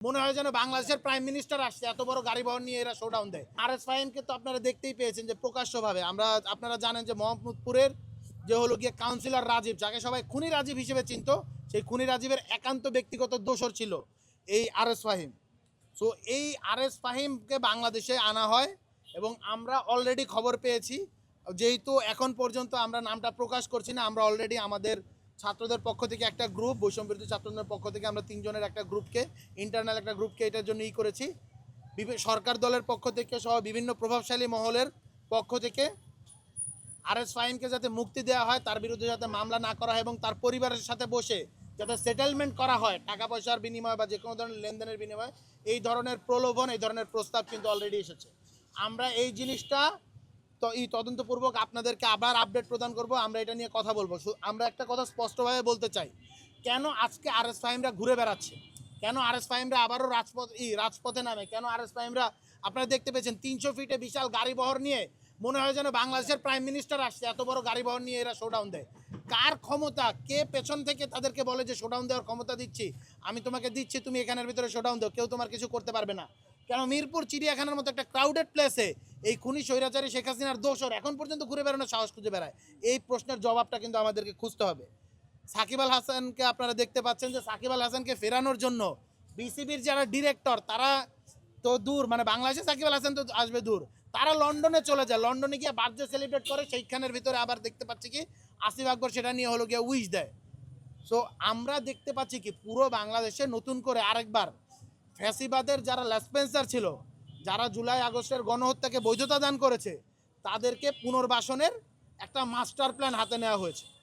মনে হয় যেন বাংলাদেশের প্রাইম মিনিস্টার আসছে, এত বড় গাড়ি বহর নিয়ে এরা শোডাউন দেয়। আরএস ফাহিমকে তো আপনারা দেখতেই পেয়েছেন যে প্রকাশ্যভাবে আপনারা জানেন যে মোহাম্মদপুরের যে হলো গিয়ে কাউন্সিলর রাজীব, যাকে সবাই খুনি রাজীব হিসেবে চিনত, সেই খুনি রাজীবের একান্ত ব্যক্তিগত দোসর ছিল এই আরএস ফাহিম। সো এই আরএস ফাহিমকে বাংলাদেশে আনা হয় এবং আমরা অলরেডি খবর পেয়েছি, যেহেতু এখন পর্যন্ত আমরা নামটা প্রকাশ করছি না, আমরা অলরেডি আমাদের ছাত্রদের পক্ষ থেকে একটা গ্রুপ, বৈষম্যবিরোধী ছাত্রদের পক্ষ থেকে আমরা 3 জনের একটা গ্রুপকে, ইন্টারনাল একটা গ্রুপকে এটার জন্য করেছি। সরকার দলের পক্ষ থেকে সহ বিভিন্ন প্রভাবশালী মহলের পক্ষ থেকে আরএস ফাহিমকে যাতে মুক্তি দেওয়া হয়, তার বিরুদ্ধে যাতে মামলা না করা হয় এবং তার পরিবারের সাথে বসে যাতে সেটেলমেন্ট করা হয় টাকা পয়সার বিনিময়ে বা যে কোনো ধরনের লেনদেনের বিনিময়ে, এই ধরনের প্রলোভন, এই ধরনের প্রস্তাব কিন্তু অলরেডি এসেছে। আমরা এই জিনিসটা তো এই তদন্তপূর্বক আপনাদেরকে আবার আপডেট প্রদান করব, আমরা এটা নিয়ে কথা বলবো। আমরা একটা কথা স্পষ্টভাবে বলতে চাই, কেন আজকে আরএস ফাহিমরা ঘুরে বেড়াচ্ছে, কেন আরএস ফাহিমরা আবারও রাজপথে নামে, কেন আরএস ফাহিমরা আপনারা দেখতে পেয়েছেন 300 ফিটে বিশাল গাড়ি বহর নিয়ে মনে হয় যেন বাংলাদেশের প্রাইম মিনিস্টার আসছে, এত বড় গাড়ি বহর নিয়ে এরা শোডাউন দেয়। কার ক্ষমতা, কে পেছন থেকে তাদেরকে বলে যে শোডাউন দেওয়ার ক্ষমতা দিচ্ছি, আমি তোমাকে দিচ্ছি, তুমি এখানের ভিতরে শোডাউন দাও, কেউ তোমার কিছু করতে পারবে না। কেন মিরপুর চিড়িয়াখানার মতো একটা ক্রাউডেড প্লেসে এই খুনি স্বৈরাচারী শেখ হাসিনার দোসর এখন পর্যন্ত ঘুরে বেড়ানোর সাহস খুঁজে বেড়ায়? এই প্রশ্নের জবাবটা কিন্তু আমাদেরকে খুঁজতে হবে। সাকিব আল হাসানকে আপনারা দেখতে পাচ্ছেন যে সাকিব আল হাসানকে ফেরানোর জন্য বিসিবির যারা ডিরেক্টর, তারা তো দূর, মানে বাংলাদেশে সাকিব আল হাসান তো আসবে দূর, তারা লন্ডনে চলে যায়, লন্ডনে গিয়ে বার্থডে সেলিব্রেট করে, সেইখানের ভিতরে আবার দেখতে পাচ্ছি কি আসিফ আকবর সেটা নিয়ে হলো গিয়ে উইশ দেয়। সো আমরা দেখতে পাচ্ছি কি পুরো বাংলাদেশে নতুন করে আরেকবার ফ্যাসিবাদের যারা লেসপেন্সার ছিল, যারা জুলাই আগস্টের গণহত্যাকে বৈধতা দান করেছে, তাদেরকে পুনর্বাসনের একটা মাস্টার প্ল্যান হাতে নেওয়া হয়েছে।